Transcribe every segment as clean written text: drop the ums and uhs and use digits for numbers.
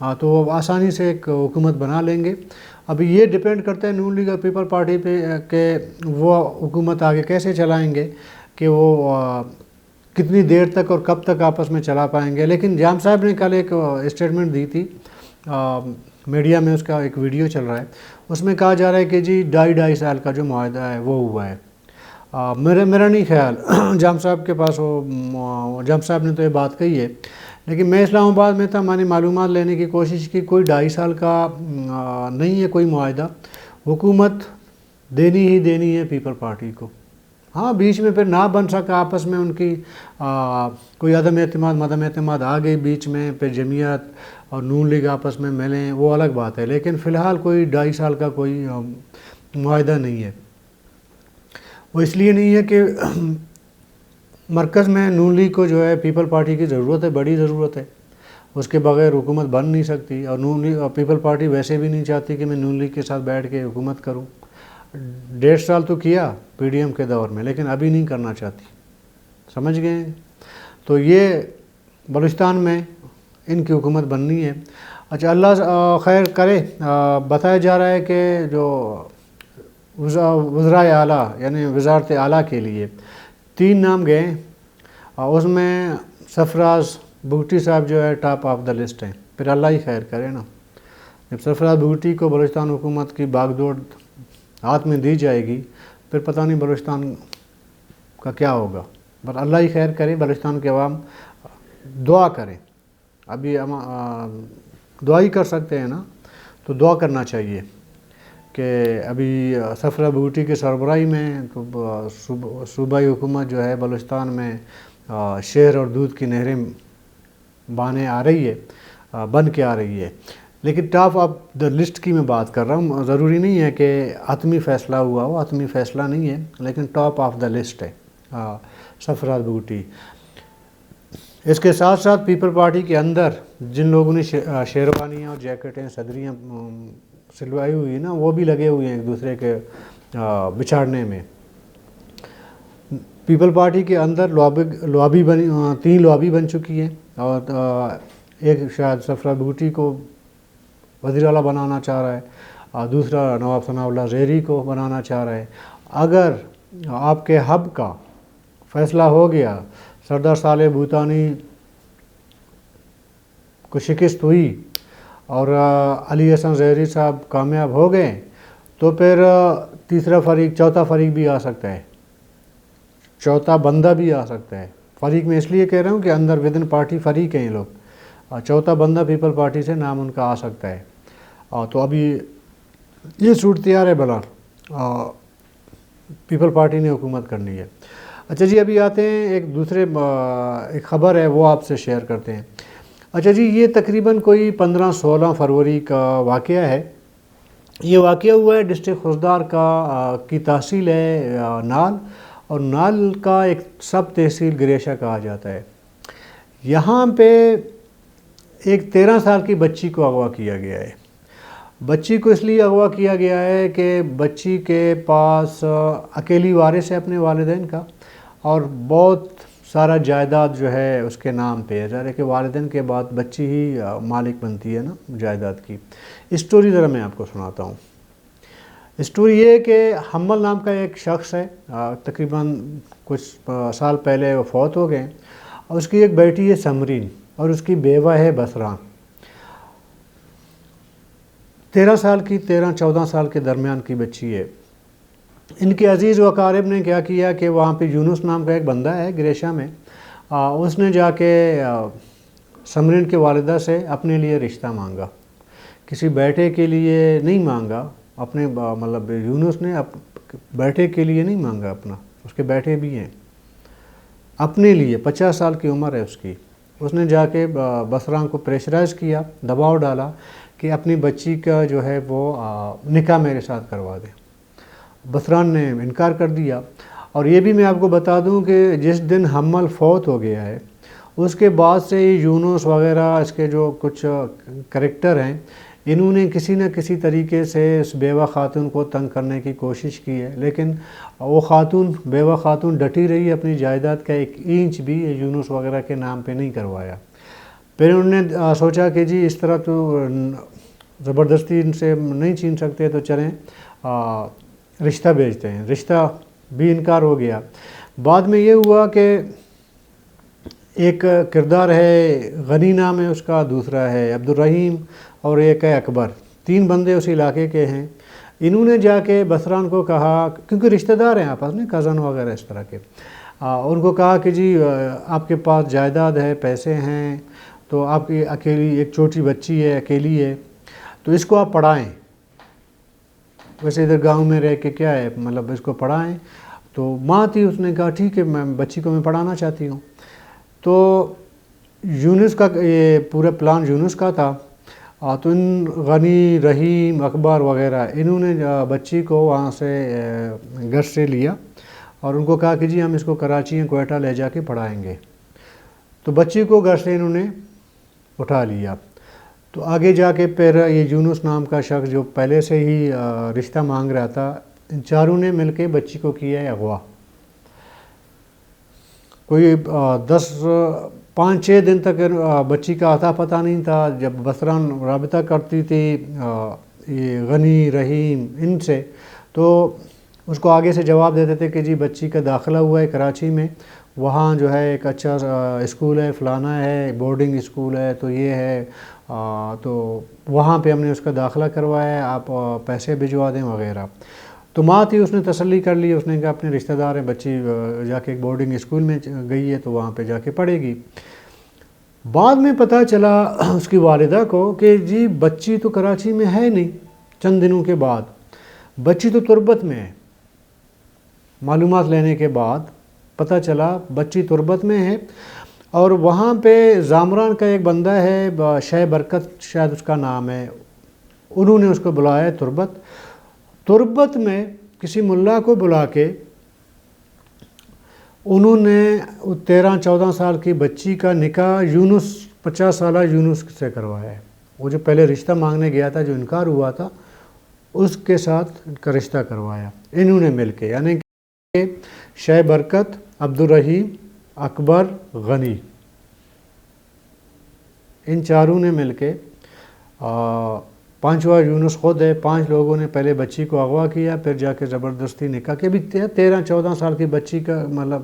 تو وہ آسانی سے ایک حکومت بنا لیں گے۔ ابھی یہ ڈیپینڈ کرتا ہے نون لیگ اور پیپل پارٹی پہ کہ وہ حکومت آگے کیسے چلائیں گے، کہ وہ کتنی دیر تک اور کب تک آپس میں چلا پائیں گے۔ لیکن جام صاحب نے کل ایک اسٹیٹمنٹ دی تھی، میڈیا میں اس کا ایک ویڈیو چل رہا ہے، اس میں کہا جا رہا ہے کہ جی 2.5 کا جو معاہدہ ہے وہ ہوا ہے۔ میرا نہیں خیال جام صاحب کے پاس جام صاحب نے تو یہ بات کہی ہے، لیکن میں اسلام آباد میں تھا، میں نے معلومات لینے کی کوشش کی، کوئی 2.5 کا نہیں ہے کوئی معاہدہ، حکومت دینی ہی دینی ہے پیپل پارٹی کو۔ ہاں بیچ میں پھر نہ بن سکا آپس میں ان کی کوئی عدم اعتماد آ گئی بیچ میں، پھر جمعیت اور نون لیگ آپس میں ملیں، وہ الگ بات ہے، لیکن فی الحال کوئی 2.5 کا کوئی معاہدہ نہیں ہے۔ وہ اس لیے نہیں ہے کہ مرکز میں نون لیگ کو جو ہے پیپل پارٹی کی ضرورت ہے، بڑی ضرورت ہے، اس کے بغیر حکومت بن نہیں سکتی، اور نون لیگ اور پیپل پارٹی ویسے بھی نہیں چاہتی کہ میں نون لیگ کے ساتھ بیٹھ کے حکومت کروں۔ 1.5 سال تو کیا پی ڈی ایم کے دور میں، لیکن ابھی نہیں کرنا چاہتی، سمجھ گئے ہیں؟ تو یہ بلوچستان میں ان کی حکومت بننی ہے۔ اچھا اللہ خیر کرے، بتایا جا رہا ہے کہ جو وزرائے اعلیٰ یعنی وزارت اعلیٰ کے لیے 3 نام گئے، اس میں سرفراز بگٹی صاحب جو ہے ٹاپ آف دا لسٹ ہیں۔ پھر اللہ ہی خیر کرے نا، جب سرفراز بگٹی کو بلوچستان حکومت کی باغ دوڑ ہاتھ میں دی جائے گی، پھر پتہ نہیں بلوچستان کا کیا ہوگا۔ بس اللہ ہی خیر کرے، بلوچستان کے عوام دعا کریں، ابھی ہم دعا ہی کر سکتے ہیں نا، تو دعا کرنا چاہیے کہ ابھی سرفراز بگٹی کی سربراہی میں صوبائی حکومت جو ہے بلوچستان میں شہر اور دودھ کی نہریں بانے آ رہی ہے، بن کے آ رہی ہے۔ لیکن ٹاپ آف دا لسٹ کی میں بات کر رہا ہوں، ضروری نہیں ہے کہ حتمی فیصلہ ہوا ہو، حتمی فیصلہ نہیں ہے، لیکن ٹاپ آف دا لسٹ ہے سرفراز بگٹی۔ اس کے ساتھ ساتھ پیپل پارٹی کے اندر جن لوگوں نے شیروانیاں اور جیکٹیں صدریاں سلوائی ہوئی ہیں نا، وہ بھی لگے ہوئے ہیں ایک دوسرے کے بچھاڑنے میں۔ پیپل پارٹی کے اندر لابی 3 لابی بن چکی ہے، اور ایک شاید سرفراز بگٹی کو وزیر اعلیٰ بنانا چاہ رہا ہے، اور دوسرا نواب ثناء اللہ زہری کو بنانا چاہ رہا ہے۔ اگر آپ کے ہب کا فیصلہ ہو گیا، سردار صالح بھوتانی کو شکست ہوئی اور علی حسن زہری صاحب کامیاب ہو گئے، تو پھر تیسرا فریق، چوتھا فریق بھی آ سکتا ہے، چوتھا بندہ بھی آ سکتا ہے۔ فریق میں اس لیے کہہ رہا ہوں کہ اندر ودن پارٹی فریق ہیں یہ لوگ، اور چوتھا بندہ پیپل پارٹی سے نام ان کا آ سکتا ہے۔ تو ابھی یہ صورت تیار ہے، بلا پیپل پارٹی نے حکومت کرنی ہے۔ اچھا جی، ابھی آتے ہیں ایک دوسرے ایک خبر ہے، وہ آپ سے شیئر کرتے ہیں۔ اچھا جی، یہ تقریباً کوئی 15-16 فروری کا واقعہ ہے۔ یہ واقعہ ہوا ہے ڈسٹرکٹ خوزدار کی تحصیل ہے نال، اور نال کا ایک سب تحصیل گریشہ کہا جاتا ہے۔ یہاں پہ ایک 13 سال کی بچی کو اغوا کیا گیا ہے۔ بچی کو اس لیے اغوا کیا گیا ہے کہ بچی کے پاس اکیلی وارث ہے اپنے والدین کا، اور بہت سارا جائیداد جو ہے اس کے نام پہ ہے، ظاہر کہ والدین کے بعد بچی ہی مالک بنتی ہے نا جائیداد کی۔ اسٹوری ذرا میں آپ کو سناتا ہوں۔ اسٹوری یہ ہے کہ حمل نام کا ایک شخص ہے، تقریباً کچھ سال پہلے وہ فوت ہو گئے، اور اس کی ایک بیٹی ہے سمرین، اور اس کی بیوہ ہے بسران۔ 13 سال کی، 13-14 سال کے درمیان کی بچی ہے۔ ان کے عزیز و اقارب نے کیا کیا کہ وہاں پہ یونس نام کا ایک بندہ ہے گریشہ میں، اس نے جا کے سمرین کے والدہ سے اپنے لیے رشتہ مانگا، کسی بیٹے کے لیے نہیں مانگا، اپنے مطلب یونس نے بیٹے کے لیے نہیں مانگا اپنا، اس کے بیٹے بھی ہیں، اپنے لیے 50 سال کی عمر ہے اس کی۔ اس نے جا کے بسران کو پریشرائز کیا، دباؤ ڈالا کہ اپنی بچی کا جو ہے وہ نکاح میرے ساتھ کروا دے۔ بسران نے انکار کر دیا، اور یہ بھی میں آپ کو بتا دوں کہ جس دن حمل فوت ہو گیا ہے، اس کے بعد سے یونس وغیرہ اس کے جو کچھ کریکٹر ہیں، انہوں نے کسی نہ کسی طریقے سے اس بیوہ خاتون کو تنگ کرنے کی کوشش کی ہے، لیکن وہ بیوہ خاتون ڈٹی رہی، اپنی جائیداد کا 1 انچ بھی یونس وغیرہ کے نام پہ نہیں کروایا۔ پھر انہوں نے سوچا کہ جی اس طرح تو زبردستی ان سے نہیں چھین سکتے، تو چلیں رشتہ بھیجتے ہیں۔ رشتہ بھی انکار ہو گیا۔ بعد میں یہ ہوا کہ ایک کردار ہے غنی نام ہے اس کا، دوسرا ہے عبد الرحیم اور ایک ہے اکبر، 3 بندے اس علاقے کے ہیں۔ انہوں نے جا کے بسران کو کہا، کیونکہ رشتہ دار ہیں آپس میں، کزن وغیرہ اس طرح کے، ان کو کہا کہ جی آپ کے پاس جائیداد ہے، پیسے ہیں، تو آپ کی اکیلی ایک چھوٹی بچی ہے، اکیلی ہے، تو اس کو آپ پڑھائیں۔ ویسے ادھر گاؤں میں رہ کے کیا ہے، مطلب اس کو پڑھائیں۔ تو ماں تھی، اس نے کہا ٹھیک ہے، میں بچی کو میں پڑھانا چاہتی ہوں۔ تو یونس کا یہ پورا پلان یونس کا تھا، تو ان غنی، رحیم، اکبر وغیرہ انہوں نے بچی کو وہاں سے گھر سے لیا اور ان کو کہا کہ جی ہم اس کو کراچی یا کوئٹہ لے جا کے پڑھائیں گے۔ تو بچی کو گھر سے انہوں نے اٹھا لیا۔ تو آگے جا کے پھر یہ یونس نام کا شخص جو پہلے سے ہی رشتہ مانگ رہا تھا، ان چاروں نے مل کے بچی کو کیا ہے اغوا۔ کوئی 5-6 دن تک بچی کا اتا پتہ نہیں تھا۔ جب بسران رابطہ کرتی تھی یہ غنی، رحیم ان سے، تو اس کو آگے سے جواب دیتے تھے کہ جی بچی کا داخلہ ہوا ہے کراچی میں، وہاں جو ہے ایک اچھا اسکول ہے، فلانا ہے، بورڈنگ اسکول ہے، تو یہ ہے، تو وہاں پہ ہم نے اس کا داخلہ کروایا ہے، آپ پیسے بھجوا دیں وغیرہ۔ تو ماں تھی، اس نے تسلی کر لی، اس نے کہا اپنے رشتہ دار ہیں، بچی جا کے ایک بورڈنگ اسکول میں گئی ہے تو وہاں پہ جا کے پڑھے گی۔ بعد میں پتہ چلا اس کی والدہ کو کہ جی بچی تو کراچی میں ہے نہیں۔ چند دنوں کے بعد بچی تو تربت میں ہے۔ معلومات لینے کے بعد پتہ چلا بچی تربت میں ہے، اور وہاں پہ زامران کا ایک بندہ ہے، شہ برکت شاید اس کا نام ہے، انہوں نے اس کو بلایا ہے تربت میں کسی ملا کو بلا کے انہوں نے 13-14 سال کی بچی کا نکاح یونس 50 سالہ یونس سے کروایا ہے۔ وہ جو پہلے رشتہ مانگنے گیا تھا، جو انکار ہوا تھا، اس کے ساتھ ان کا رشتہ کروایا انہوں نے مل کے، یعنی کہ شہ برکت، عبد الرحیم، اکبر، غنی، ان چاروں نے مل کے، 5واں یونس خود ہے، 5 لوگوں نے پہلے بچی کو اغوا کیا، پھر جا کے زبردستی نکاح کے، بھی 13-14 سال کی بچی کا مطلب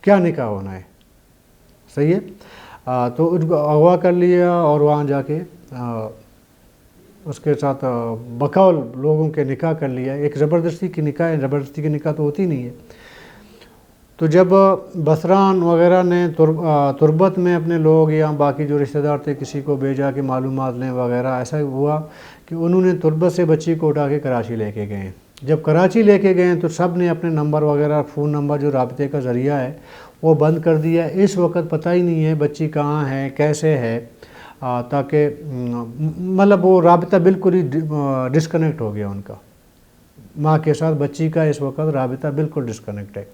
کیا نکاح ہونا ہے، صحیح ہے۔ تو ان کو اغوا کر لیا اور وہاں جا کے اس کے ساتھ بقول لوگوں کے نکاح کر لیا۔ ایک زبردستی کی نکاح ہے، زبردستی کی نکاح تو ہوتی نہیں ہے۔ تو جب بسران وغیرہ نے تربت میں اپنے لوگ یا باقی جو رشتہ دار تھے کسی کو بھیجا کہ معلومات لیں وغیرہ، ایسا ہوا کہ انہوں نے تربت سے بچی کو اٹھا کے کراچی لے کے گئے۔ جب کراچی لے کے گئے تو سب نے اپنے نمبر وغیرہ، فون نمبر جو رابطے کا ذریعہ ہے وہ بند کر دیا۔ اس وقت پتہ ہی نہیں ہے بچی کہاں ہے، کیسے ہے، تاکہ مطلب وہ رابطہ بالکل ہی ڈسکنیکٹ ہو گیا ان کا، ماں کے ساتھ بچی کا اس وقت رابطہ بالکل ڈسکنیکٹ ہے۔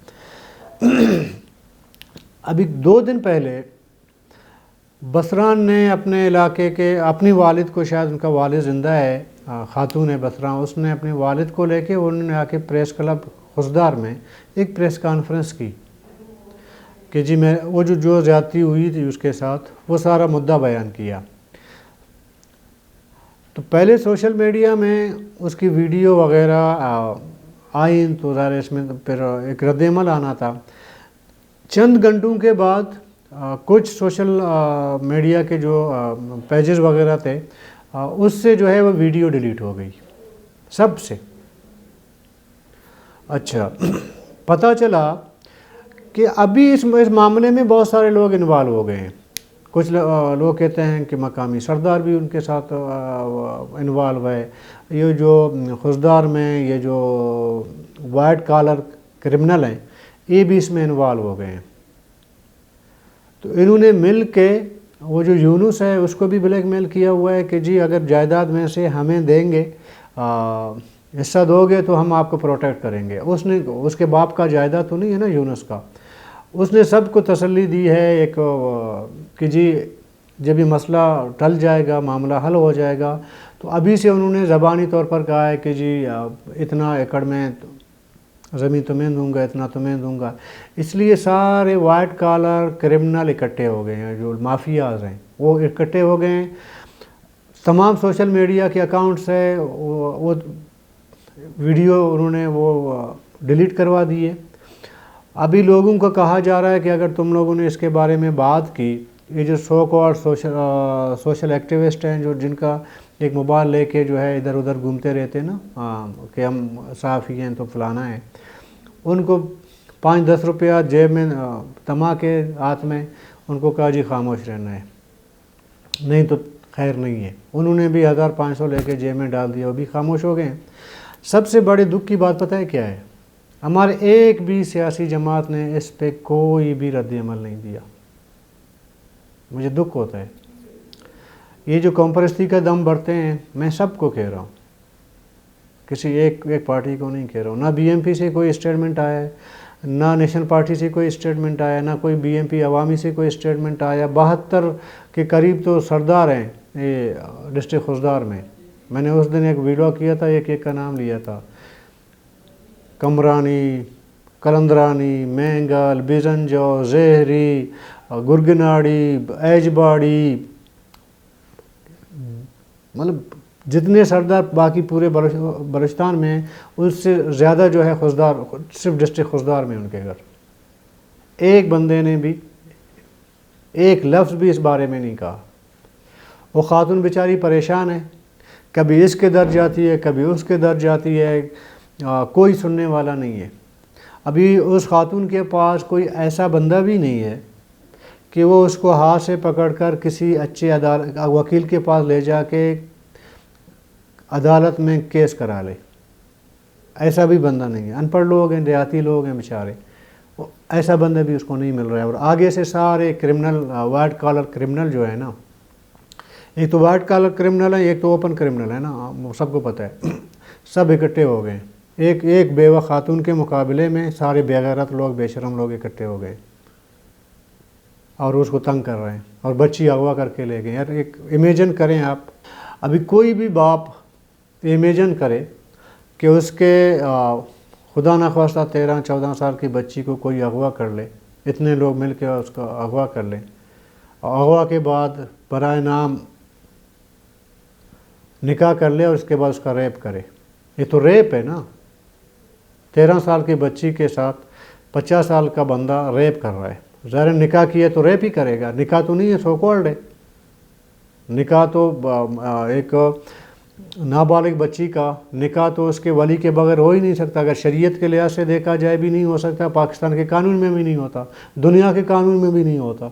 ابھی 2 دن پہلے بسران نے اپنے علاقے کے اپنی والد کو، شاید ان کا والد زندہ ہے، خاتون ہے بسران، اس نے اپنے والد کو لے کے انہوں نے آ کے پریس کلب خضدار میں ایک پریس کانفرنس کی کہ جی میں وہ جو زیادتی ہوئی تھی اس کے ساتھ وہ سارا مدعا بیان کیا۔ تو پہلے سوشل میڈیا میں اس کی ویڈیو وغیرہ آئیں تو ظاہر اس میں پھر ایک رد عمل آنا تھا۔ چند گھنٹوں کے بعد کچھ سوشل میڈیا کے جو پیجز وغیرہ تھے اس سے جو ہے وہ ویڈیو ڈیلیٹ ہو گئی سب سے۔ اچھا، پتہ چلا کہ ابھی اس معاملے میں بہت سارے لوگ انوالو ہو گئے ہیں۔ کچھ لوگ کہتے ہیں کہ مقامی سردار بھی ان کے ساتھ انوالو ہے، یہ جو خضدار میں یہ جو وائٹ کالر کرمنل ہیں یہ بھی اس میں انوالو ہو گئے ہیں۔ تو انہوں نے مل کے وہ جو یونس ہے اس کو بھی بلیک میل کیا ہوا ہے کہ جی اگر جائیداد میں سے ہمیں دیں گے، حصہ دو گے تو ہم آپ کو پروٹیکٹ کریں گے۔ اس کے باپ کا جائیداد تو نہیں ہے نا یونس کا۔ اس نے سب کو تسلی دی ہے ایک کہ جی جب یہ مسئلہ ٹل جائے گا، معاملہ حل ہو جائے گا، تو ابھی سے انہوں نے زبانی طور پر کہا ہے کہ جی اتنا ایکڑ میں زمین تمہیں دوں گا، اتنا تمہیں دوں گا. اس لیے سارے وائٹ کالر کرمنل اکٹھے ہو گئے ہیں، جو مافیاز ہیں وہ اکٹھے ہو گئے ہیں. تمام سوشل میڈیا کے اکاؤنٹس ہے وہ ویڈیو انہوں نے وہ ڈیلیٹ کروا دیے. ابھی لوگوں کو کہا جا رہا ہے کہ اگر تم لوگوں نے اس کے بارے میں بات کی، یہ جو سو کالڈ سوشل ایکٹیوسٹ ہیں جو جن کا ایک موبائل لے کے جو ہے ادھر ادھر گھومتے رہتے نا کہ ہم صحافی ہیں تو فلانا ہے، ان کو 5-10 روپیہ جیب میں تما کے ہاتھ میں ان کو کہا جی خاموش رہنا ہے، نہیں تو خیر نہیں ہے. انہوں نے بھی 1500 لے کے جیب میں ڈال دیا، وہ بھی خاموش ہو گئے. سب سے بڑے دکھ کی بات پتہ ہے کیا ہے؟ ہمارے ایک بھی سیاسی جماعت نے اس پہ کوئی بھی رد عمل نہیں دیا. مجھے دکھ ہوتا ہے. یہ جو قوم پرستی کا دم بڑھتے ہیں، میں سب کو کہہ رہا ہوں، کسی ایک پارٹی کو نہیں کہہ رہا ہوں. نہ بی ایم پی سے کوئی اسٹیٹمنٹ آیا ہے، نہ نیشنل پارٹی سے کوئی اسٹیٹمنٹ آیا، نہ کوئی بی ایم پی عوامی سے کوئی اسٹیٹمنٹ آیا. 72 کے قریب تو سردار ہیں یہ ڈسٹرکٹ خوزدار میں. میں نے اس دن ایک ویڈیو کیا تھا، ایک کا نام لیا تھا: کمرانی، کلندرانی، مینگل، بیزنجو، زہری، گرگناڑی، ایجباڑی، مطلب جتنے سردار باقی پورے بلوچستان میں ہیں اس سے زیادہ جو ہے خوزدار صرف ڈسٹرکٹ خوزدار میں ان کے گھر. ایک بندے نے بھی ایک لفظ بھی اس بارے میں نہیں کہا. وہ خاتون بیچاری پریشان ہے، کبھی اس کے در جاتی ہے، کبھی اس کے در جاتی ہے، کوئی سننے والا نہیں ہے. ابھی اس خاتون کے پاس کوئی ایسا بندہ بھی نہیں ہے کہ وہ اس کو ہاتھ سے پکڑ کر کسی اچھے وکیل کے پاس لے جا کے عدالت میں کیس کرا لے. ایسا بھی بندہ نہیں ہے. ان پڑھ لوگ ہیں، دیہاتی لوگ ہیں بیچارے، ایسا بندہ بھی اس کو نہیں مل رہا ہے. اور آگے سے سارے کرمنل، وائٹ کالر کرمنل جو ہے نا، ایک تو وائٹ کالر کرمنل ہے، ایک تو اوپن کرمنل ہے نا، سب کو پتہ ہے. سب اکٹھے ہو گئے. ایک بیوہ خاتون کے مقابلے میں سارے بے غیرت لوگ، بے شرم لوگ اکٹھے ہو گئے اور اس کو تنگ کر رہے ہیں اور بچی اغوا کر کے لے گئے. یار ایک امیجن کریں آپ، ابھی کوئی بھی باپ امیجن کرے کہ اس کے خدا نخواستہ 13-14 سال کی بچی کو کوئی اغوا کر لے، اتنے لوگ مل کے اس کو اغوا کر لیں، اغوا کے بعد برائے نام نکاح کر لے اور اس کے بعد اس کا ریپ کرے. یہ تو ریپ ہے نا. 13 سال کی بچی کے ساتھ 50 سال کا بندہ ریپ کر رہا ہے. ظاہر نکاح کیا تو ریپ ہی کرے گا. نکاح تو نہیں ہے، سو کالڈ ہے. نکاح تو ایک نابالغ بچی کا نکاح تو اس کے ولی کے بغیر ہو ہی نہیں سکتا. اگر شریعت کے لحاظ سے دیکھا جائے بھی نہیں ہو سکتا، پاکستان کے قانون میں بھی نہیں ہوتا، دنیا کے قانون میں بھی نہیں ہوتا.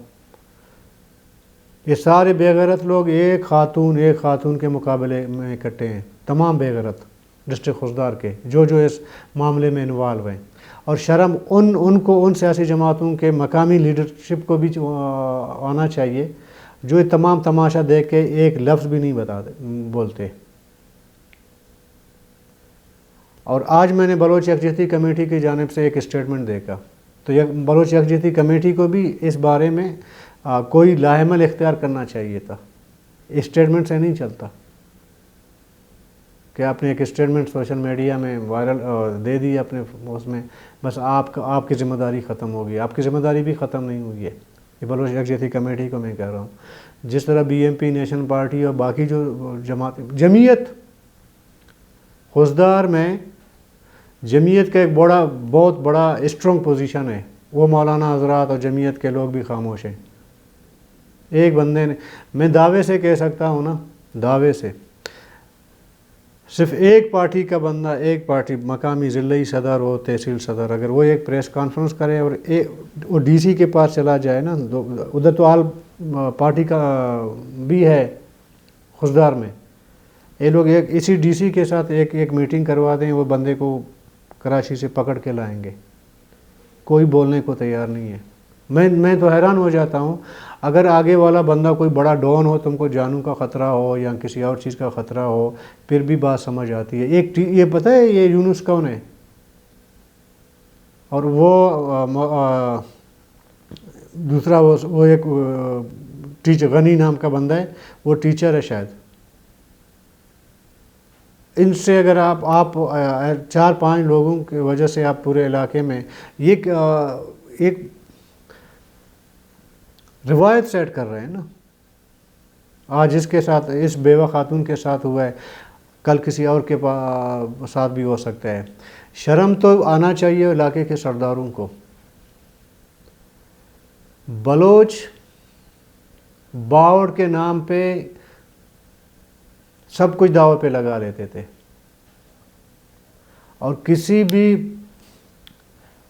یہ سارے بے غیرت لوگ ایک خاتون کے مقابلے میں اکٹھے ہیں. تمام بے غیرت ڈسٹرکٹ خوزدار کے جو اس معاملے میں انوالو ہیں. اور شرم ان کو، ان سیاسی جماعتوں کے مقامی لیڈرشپ کو بھی آنا چاہیے جو یہ تمام تماشا دیکھ کے ایک لفظ بھی نہیں بولتے. اور آج میں نے بلوچ یکجہتی کمیٹی کی جانب سے ایک اسٹیٹمنٹ دیکھا، تو بلوچ یکجہتی کمیٹی کو بھی اس بارے میں کوئی لاحمل اختیار کرنا چاہیے تھا. اسٹیٹمنٹ سے نہیں چلتا کہ آپ نے ایک اسٹیٹمنٹ سوشل میڈیا میں وائرل دے دی اپنے اس میں، بس آپ کی ذمہ داری ختم ہو گئی. آپ کی ذمہ داری بھی ختم نہیں ہوئی ہے. یہ بلوچ یکجہتی کمیٹی کو میں کہہ رہا ہوں. جس طرح B M P, National Party اور باقی جو جمعیت خوزدار میں، جمعیت کا ایک بہت بڑا اسٹرانگ پوزیشن ہے. وہ مولانا حضرات اور جمعیت کے لوگ بھی خاموش ہیں. ایک بندے نے، میں دعوے سے کہہ سکتا ہوں نا، دعوے سے، صرف ایک پارٹی کا بندہ، ایک پارٹی مقامی ضلعی صدر ہو، تحصیل صدر، اگر وہ ایک پریس کانفرنس کرے اور وہ ڈی سی کے پاس چلا جائے نا، ادھر تو آل پارٹی کا بھی ہے خوزدار میں، یہ لوگ ایک اسی ڈی سی کے ساتھ ایک میٹنگ کروا دیں، وہ بندے کو کراچی سے پکڑ کے لائیں گے. کوئی بولنے کو تیار نہیں ہے. میں تو حیران ہو جاتا ہوں. اگر آگے والا بندہ کوئی بڑا ڈون ہو، تم کو جانوں کا خطرہ ہو یا کسی اور چیز کا خطرہ ہو، پھر بھی بات سمجھ آتی ہے. یہ پتہ ہے یہ یونس کون ہے؟ اور وہ دوسرا وہ ایک ٹیچر، غنی نام کا بندہ ہے، وہ ٹیچر ہے شاید. ان سے اگر آپ 4-5 لوگوں کی وجہ سے آپ پورے علاقے میں یہ ایک روایت سیٹ کر رہے ہیں نا. آج اس کے ساتھ، اس بیوہ خاتون کے ساتھ ہوا ہے، کل کسی اور کے ساتھ بھی ہو سکتا ہے. شرم تو آنا چاہیے علاقے کے سرداروں کو. بلوچ باوڑ کے نام پہ سب کچھ داؤ پہ لگا لیتے تھے، اور کسی بھی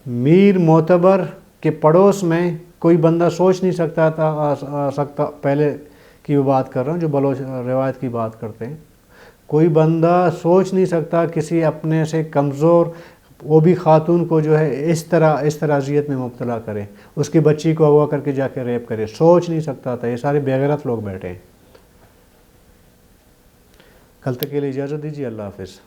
میر معتبر کے پڑوس میں کوئی بندہ سوچ نہیں سکتا پہلے کی بات کر رہا ہوں جو بلوچ روایت کی بات کرتے ہیں، کوئی بندہ سوچ نہیں سکتا کسی اپنے سے کمزور وہ بھی خاتون کو جو ہے اس طرح اذیت میں مبتلا کرے، اس کی بچی کو اغوا کر کے جا کے ریپ کرے. سوچ نہیں سکتا تھا. یہ سارے بے غیرت لوگ بیٹھے ہیں. کل تک کے لیے اجازت دیجیے. اللہ حافظ.